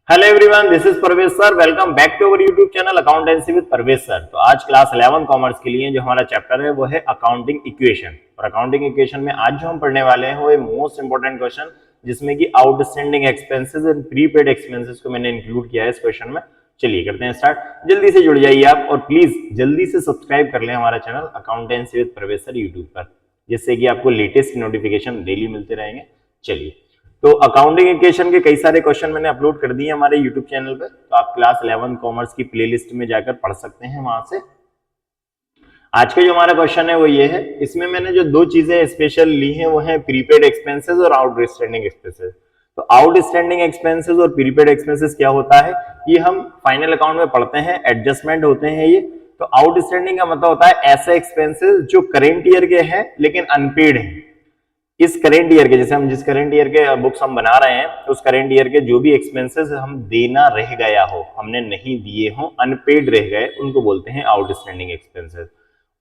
Hello everyone, this is Parvez sir. Welcome back to our YouTube channel accountancy with Parvez sir. तो आज class 11 commerce के लिए जो हमारा चैप्टर है वो है अकाउंटिंग इक्वेशन। और अकाउंटिंग इक्वेशन में आज जो हम पढ़ने वाले हैं वो है मोस्ट इंपोर्टेंट क्वेश्चन, जिसमें कि outstanding expenses and prepaid expenses को मैंने इंक्लूड किया है इस क्वेश्चन में। चलिए करते हैं स्टार्ट। जल्दी से जुड़ जाइए आप और प्लीज जल्दी से सब्सक्राइब कर लें हमारा channel accountancy with Parvez sir YouTube पर, जिससे कि आपको लेटेस्ट नोटिफिकेशन डेली मिलते रहेंगे। चलिए, तो अकाउंटिंग इक्वेशन के कई सारे क्वेश्चन मैंने अपलोड कर दिए हमारे यूट्यूब चैनल पे, तो आप क्लास 11 कॉमर्स की प्लेलिस्ट में जाकर पढ़ सकते हैं वहां से। आज का जो हमारा क्वेश्चन है वो ये है, इसमें मैंने जो दो चीजें स्पेशल ली हैं वो है प्रीपेड एक्सपेंसेस और आउटस्टैंडिंग एक्सपेंसेस। तो आउटस्टैंडिंग एक्सपेंसेस और प्रीपेड एक्सपेंसेस क्या होता है, ये हम फाइनल अकाउंट में पढ़ते हैं, एडजस्टमेंट होते हैं ये। तो आउटस्टैंडिंग का मतलब होता है ऐसे एक्सपेंसेस जो करेंट ईयर के हैं लेकिन अनपेड हैं। इस करेंट ईयर के, जैसे हम जिस करेंट ईयर के बुक्स हम बना रहे हैं, तो उस करेंट ईयर के जो भी एक्सपेंसेस हम देना रह गया हो, हमने नहीं दिए हो, अनपेड रह गए, उनको बोलते हैं आउटस्टैंडिंग एक्सपेंसेस।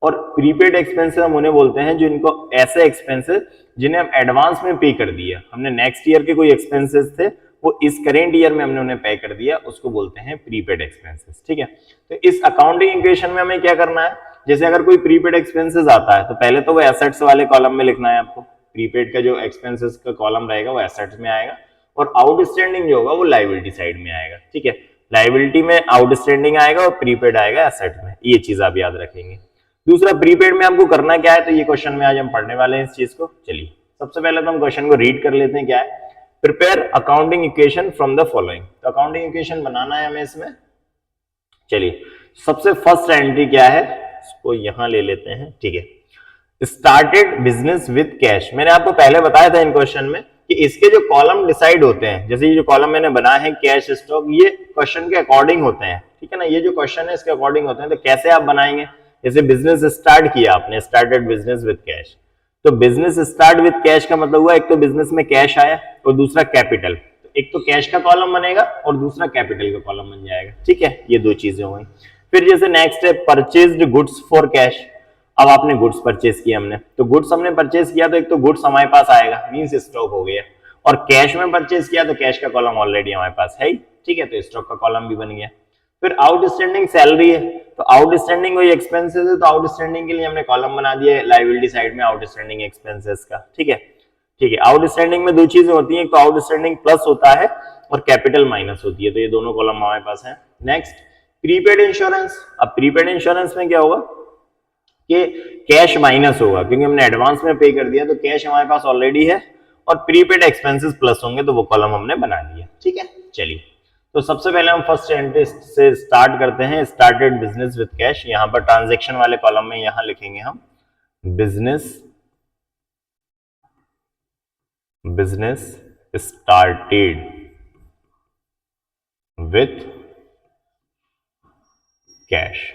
और प्रीपेड एक्सपेंसेस हम उन्हें बोलते हैं जो इनको ऐसे एक्सपेंसेस जिन्हें हम एडवांस में पे कर दिया, हमने नेक्स्ट ईयर के कोई एक्सपेंसेस थे वो इस करेंट ईयर में हमने उन्हें पे कर दिया, उसको बोलते हैं प्रीपेड एक्सपेंसेस। ठीक है, तो इस अकाउंटिंग इक्वेशन में हमें क्या करना है, जैसे अगर कोई प्रीपेड एक्सपेंसेस आता है तो पहले तो वो एसेट्स वाले कॉलम में लिखना है आपको। प्रीपेड का जो एक्सपेंसेस का कॉलम रहेगा वो एसेट्स में आएगा और आउटस्टैंडिंग जो होगा वो लायबिलिटी साइड में आएगा। ठीक है, लायबिलिटी में आउटस्टैंडिंग आएगा और प्रीपेड आएगा एसेट में, ये चीज आप याद रखेंगे। दूसरा, प्रीपेड में आपको करना क्या है, तो ये क्वेश्चन में आज हम पढ़ने वाले हैं इस चीज को। चलिए, सबसे पहले तो हम क्वेश्चन को रीड कर लेते हैं। क्या है, prepare accounting equation from the following. तो अकाउंटिंग इक्वेशन बनाना है हमें इसमें। चलिए, सबसे फर्स्ट एंट्री क्या है, इसको यहां ले लेते हैं। ठीक है, स्टार्टेड बिजनेस विद कैश। मैंने आपको पहले बताया था इन क्वेश्चन में कि इसके जो कॉलम डिसाइड होते हैं, जैसे ये जो कॉलम मैंने बनाया है कैश स्टॉक, ये क्वेश्चन के अकॉर्डिंग होते हैं। ठीक है ना, ये जो क्वेश्चन है इसके अकॉर्डिंग होते हैं। तो कैसे आप बनाएंगे, जैसे बिजनेस स्टार्ट किया आपने, स्टार्टेड बिजनेस विद कैश। तो बिजनेस स्टार्ट विद कैश का मतलब हुआ एक तो बिजनेस में कैश आया और दूसरा कैपिटल। तो एक तो कैश का कॉलम बनेगा और दूसरा कैपिटल का कॉलम बन जाएगा। ठीक है, ये दो चीजें हुई। फिर जैसे नेक्स्ट है परचेज्ड गुड्स फॉर कैश। अब आपने गुड्स परचेज किया हमने, तो गुड्स हमने परचेज किया तो एक तो गुड्स हमारे पास आएगा, मींस स्टॉक हो गया। और कैश में परचेज किया तो कैश का कॉलम ऑलरेडी हमारे पास है ही। ठीक है, तो स्टॉक का कॉलम भी बन गया। फिर आउटस्टैंडिंग सैलरी है, तो आउटस्टैंडिंग वही एक्सपेंसेस है, तो आउटस्टैंडिंग के लिए हमने कॉलम बना दिया लायबिलिटी साइड में आउटस्टैंडिंग एक्सपेंसेस का। ठीक है, ठीक है। आउटस्टैंडिंग में दो चीजें होती हैं, एक तो आउटस्टैंडिंग प्लस होता है और कैपिटल माइनस होती है, तो ये दोनों कॉलम हमारे पास है। Next, prepaid insurance. अब प्रीपेड इंश्योरेंस में क्या होगा कि कैश माइनस होगा, क्योंकि हमने एडवांस में पे कर दिया, तो कैश हमारे पास ऑलरेडी है और प्रीपेड एक्सपेंसेस प्लस होंगे, तो वो कॉलम हमने बना दिया। ठीक है, चलिए, तो सबसे पहले हम फर्स्ट एंट्री से स्टार्ट करते हैं, स्टार्टेड बिजनेस विद कैश। यहां पर ट्रांजेक्शन वाले कॉलम में यहां लिखेंगे हम business started with cash.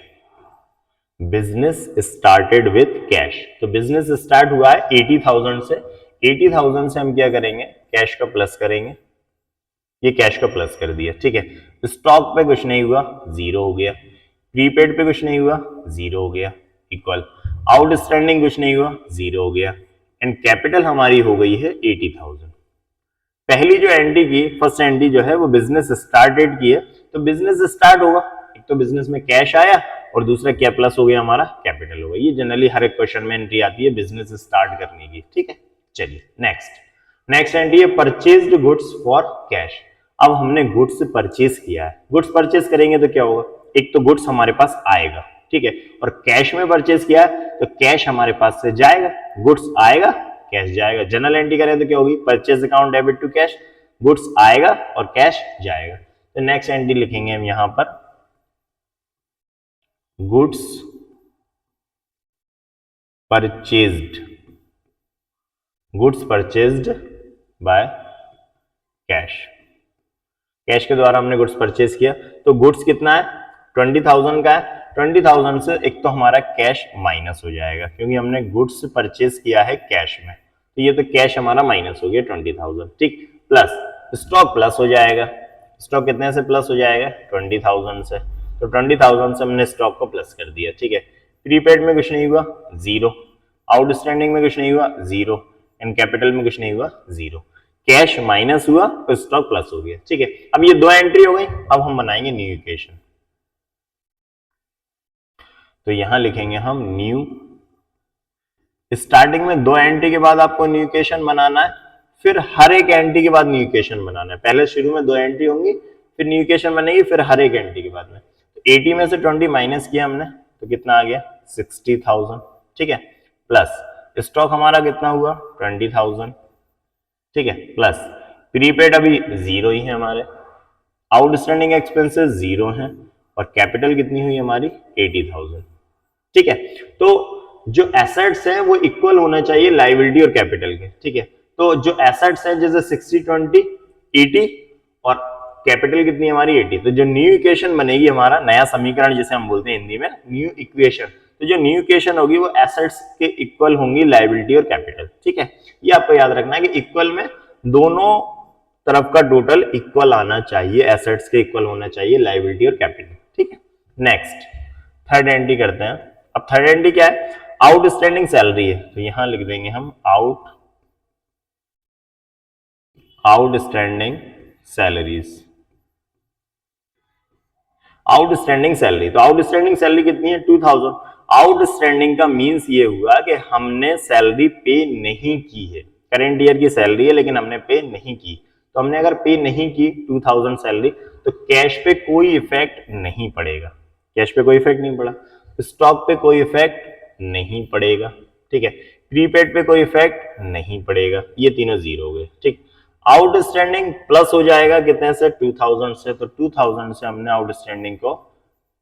Business started with cash, तो बिजनेस स्टार्ट हुआ है 80,000 से। 80,000 से हम क्या करेंगे, कैश का प्लस करेंगे। ये कैश का प्लस कर दिया। ठीक है, स्टॉक पे कुछ नहीं हुआ, जीरो हो गया। प्रीपेड पे कुछ नहीं हुआ, जीरो हो गया, इक्वल। आउटस्टैंडिंग कुछ नहीं हुआ, जीरो हो गया। एंड कैपिटल हमारी हो गई है 80,000। पहली जो एंट्री की, फर्स्ट एंट्री जो है वो बिजनेस स्टार्टेड की है, तो बिजनेस स्टार्ट होगा, एक तो बिजनेस में कैश आया और दूसरा क्या प्लस हो गया, हमारा कैपिटल हो गया। ये जनरली हर एक क्वेश्चन में एंट्री आती है बिजनेस स्टार्ट करने की। ठीक है, चलिए नेक्स्ट एंट्री है परचेज्ड गुड्स फॉर कैश। अब हमने गुड्स परचेज किया है, गुड्स परचेज करेंगे तो क्या होगा, एक तो गुड्स हमारे पास आएगा। ठीक है, और कैश में परचेज किया है तो कैश हमारे पास से जाएगा, गुड्स आएगा, कैश जाएगा। जनरल एंट्री करें तो क्या होगी, purchase account debit to cash, goods आएगा और कैश जाएगा। तो नेक्स्ट एंट्री लिखेंगे हम यहां पर goods purchased by cash. Cash के द्वारा हमने गुड्स परचेज किया, तो गुड्स कितना है, 20,000 का है। 20,000 से एक तो हमारा कैश माइनस हो जाएगा, क्योंकि हमने गुड्स परचेज किया है कैश में, तो ये तो कैश हमारा माइनस हो गया 20,000। ठीक, प्लस स्टॉक प्लस हो जाएगा। स्टॉक कितने से प्लस हो जाएगा, 20,000 से, तो 20,000 से हमने स्टॉक को प्लस कर दिया। ठीक है, प्रीपेड में कुछ नहीं हुआ, जीरो। आउटस्टैंडिंग में कुछ नहीं हुआ, जीरो। एंड कैपिटल में कुछ नहीं हुआ, जीरो। कैश माइनस हुआ और स्टॉक प्लस हो गया। ठीक है, अब ये दो एंट्री हो गई। अब हम बनाएंगे न्यू इक्वेशन। तो यहां लिखेंगे हम न्यू, स्टार्टिंग में दो एंट्री के बाद आपको न्यू इक्वेशन बनाना है, फिर हर एक एंट्री के बाद न्यू इक्वेशन बनाना है। पहले शुरू में दो एंट्री होंगी, फिर न्यू इक्वेशन बनेगी, फिर हर एक एंट्री के बाद में। तो 80 में से 20 माइनस किया हमने, तो कितना आ गया 60,000। ठीक है, प्लस स्टॉक हमारा कितना हुआ 20,000। ठीक है, प्लस प्रीपेड अभी जीरो ही है हमारे, आउटस्टैंडिंग एक्सपेंसेस जीरो हैं, और कैपिटल कितनी हुई हमारी 80,000। ठीक है, तो जो एसेट्स हैं वो इक्वल होना चाहिए लायबिलिटी और कैपिटल के। ठीक है, तो जो एसेट्स हैं जैसे 60-20 80 और कैपिटल कितनी हमारी 80, तो जो न्यू इक्वेशन बनेगी हमारा नया समीकरण जिसे हम बोलते हैं हिंदी में न्यू इक्वेशन, तो जो न्यू इक्वेशन होगी वो एसेट्स के इक्वल होंगी लायबिलिटी और कैपिटल। ठीक है, ये आपको याद रखना है कि इक्वल में दोनों तरफ का टोटल इक्वल आना चाहिए, एसेट्स के इक्वल होना चाहिए लायबिलिटी और कैपिटल। ठीक है, नेक्स्ट थर्ड एंट्री करते हैं। अब थर्ड एंट्री क्या है, आउटस्टैंडिंग सैलरी है, तो यहां लिख देंगे हम आउटस्टैंडिंग सैलरीज। आउटस्टैंडिंग सैलरी, तो आउटस्टैंडिंग सैलरी कितनी है 2000। आउटस्टैंडिंग का मींस ये हुआ कि हमने सैलरी पे नहीं की है, करेंट ईयर की सैलरी है लेकिन हमने पे नहीं की। तो हमने अगर पे नहीं की 2000 सैलरी, तो कैश पे कोई इफेक्ट नहीं पड़ेगा, कैश पे कोई इफेक्ट नहीं पड़ा, स्टॉक पे कोई इफेक्ट नहीं पड़ेगा। ठीक है, प्रीपेड पे कोई इफेक्ट नहीं पड़ेगा, ये तीनों जीरो हो गए। ठीक, आउटस्टैंडिंग प्लस हो जाएगा कितने से 2000 से, तो 2000 से हमने आउटस्टैंडिंग को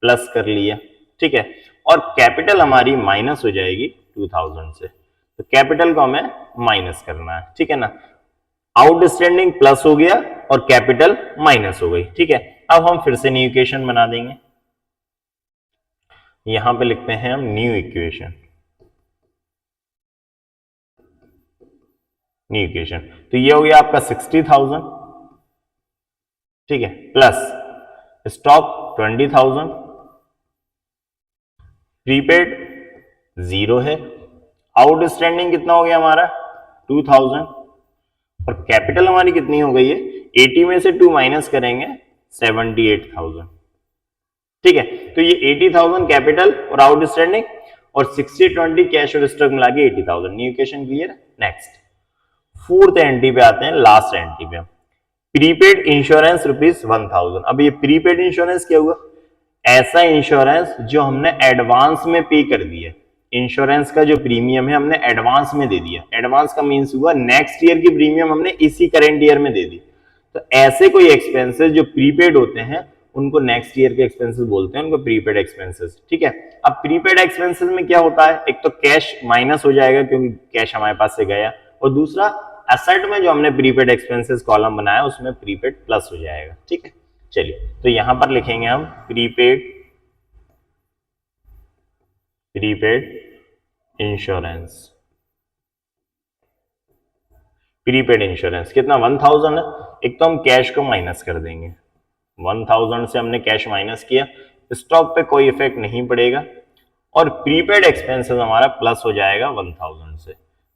प्लस कर लिया। ठीक है, और कैपिटल हमारी माइनस हो जाएगी 2000 से, तो कैपिटल को हमें माइनस करना है। ठीक है ना, आउटस्टैंडिंग प्लस हो गया और कैपिटल माइनस हो गई। ठीक है, अब हम फिर से न्यू इक्वेशन बना देंगे। यहां पे लिखते हैं हम न्यू इक्वेशन, न्यू इक्वेशन, तो ये हो गया आपका 60,000। ठीक है, प्लस स्टॉक 20,000, प्रीपेड जीरो है, आउटस्टैंडिंग कितना हो गया हमारा 2000, और कैपिटल हमारी कितनी हो गई है 80 में से 2 माइनस करेंगे 78,000। ठीक है, तो ये 80,000 कैपिटल और आउटस्टैंडिंग और 60-20 कैश और स्टॉक मिला के 80,000। New equation clear. Next fourth entry पे आते हैं, लास्ट एंट्री पे, प्रीपेड इंश्योरेंस ₹1000। अब ये प्रीपेड इंश्योरेंस क्या हुआ, ऐसा इंश्योरेंस जो हमने एडवांस में पे कर दिया, इंश्योरेंस का जो प्रीमियम है हमने एडवांस में दे दिया। एडवांस का मीन्स हुआ नेक्स्ट ईयर की प्रीमियम हमने इसी करेंट ईयर में दे दी। तो ऐसे कोई एक्सपेंसेस जो प्रीपेड होते हैं उनको नेक्स्ट ईयर के एक्सपेंसेस बोलते हैं, उनको प्रीपेड एक्सपेंसेस। ठीक है, अब प्रीपेड एक्सपेंसेस में क्या होता है, एक तो कैश माइनस हो जाएगा क्योंकि कैश हमारे पास से गया, और दूसरा एसेट में जो हमने प्रीपेड एक्सपेंसेस कॉलम बनाया उसमें प्रीपेड प्लस हो जाएगा। ठीक है, चलिए तो यहां पर लिखेंगे हम प्रीपेड इंश्योरेंस। प्रीपेड इंश्योरेंस कितना 1000 है, एक तो हम कैश को माइनस कर देंगे, 1000 से हमने कैश माइनस किया, स्टॉक पे कोई इफेक्ट नहीं पड़ेगा, और प्रीपेड एक्सपेंसेस हमारा प्लस हो जाएगा 1000 से,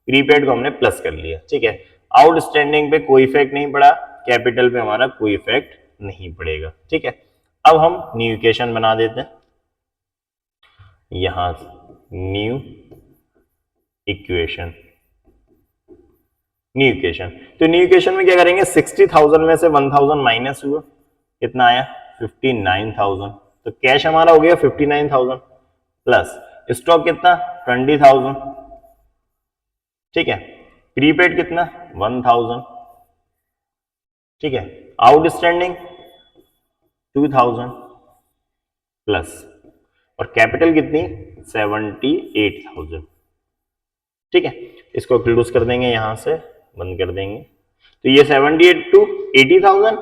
प्रीपेड को हमने प्लस कर लिया। ठीक है, आउटस्टैंडिंग पे कोई इफेक्ट नहीं पड़ा, कैपिटल पे हमारा कोई इफेक्ट नहीं पड़ेगा। ठीक है, अब हम न्यू इक्वेशन बना देते हैं। यहां न्यू इक्वेशन, न्यू इक्वेशन, तो न्यू इक्वेशन में क्या करेंगे, 60,000 में से 1000 माइनस हुआ, कितना आया 59,000, तो कैश हमारा हो गया 59,000, प्लस स्टॉक कितना 20,000। ठीक है, प्रीपेड कितना 1000। ठीक है, आउटस्टैंडिंग 2000 प्लस, और कैपिटल कितनी 78,000। ठीक है, इसको क्लोज कर देंगे, यहां से बंद कर देंगे। तो ये 78 टू 80,000,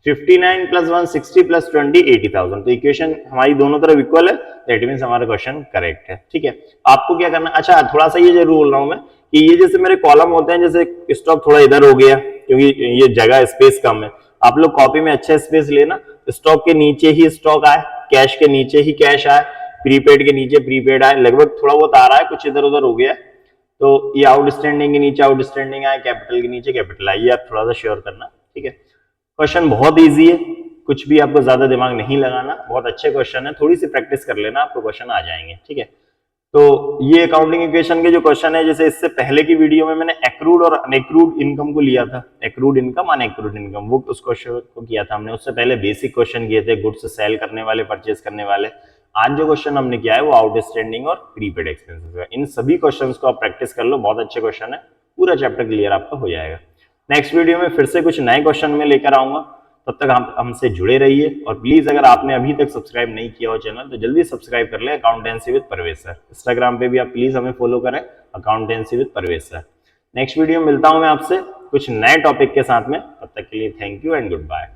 59 प्लस 1 60 प्लस 20 80,000, तो इक्वेशन हमारी दोनों तरफ इक्वल है, दैट मींस हमारा क्वेश्चन करेक्ट है। ठीक है, आपको क्या करना, अच्छा थोड़ा सा ये जरूर बोल रहा हूं मैं कि ये जैसे मेरे कॉलम होते हैं, जैसे स्टॉक थोड़ा इधर हो गया क्योंकि ये जगह स्पेस कम है, आप लोग कॉपी में अच्छा स्पेस लेना, स्टॉक के नीचे ही स्टॉक आए, कैश के नीचे ही कैश आए, प्रीपेड के नीचे प्रीपेड आए, लगभग थोड़ा बहुत आ रहा है, कुछ इधर उधर हो गया, तो ये आउटस्टैंडिंग के नीचे आउटस्टैंडिंग आए, कैपिटल के नीचे कैपिटल आए, ये आप थोड़ा सा श्योर करना, ठीक है। क्वेश्चन बहुत इजी है, कुछ भी आपको ज्यादा दिमाग नहीं लगाना, बहुत अच्छे क्वेश्चन है, थोड़ी सी प्रैक्टिस कर लेना, आपको क्वेश्चन आ जाएंगे, ठीक है। तो ये अकाउंटिंग इक्वेशन के जो क्वेश्चन है, जैसे इससे पहले की वीडियो में मैंने एक्रूड और अनएक्रूड इनकम को लिया था, एक्रूड इनकम अनएक्रूड इनकम, वो उस क्वेश्चन को किया था हमने। उससे पहले बेसिक क्वेश्चन किए थे, गुड्स सेल करने वाले, परचेज करने वाले। आज जो क्वेश्चन हमने किया है वो आउटस्टैंडिंग और प्रीपेड एक्सपेंसेस है। इन सभी क्वेश्चंस को आप प्रैक्टिस कर लो, बहुत अच्छे क्वेश्चन है, पूरा चैप्टर क्लियर आपका हो जाएगा। नेक्स्ट वीडियो में फिर से कुछ नए क्वेश्चन में लेकर आऊंगा, तब तक हम हमसे जुड़े रहिए। और प्लीज अगर आपने अभी तक सब्सक्राइब नहीं किया हो चैनल, तो जल्दी सब्सक्राइब कर ले accountancy with Parvez sir. Instagram पे भी आप प्लीज हमें फॉलो करें, accountancy with Parvez sir. Next video में मिलता हूं मैं आपसे कुछ नए टॉपिक के साथ में, तब तक के लिए thank you and good bye.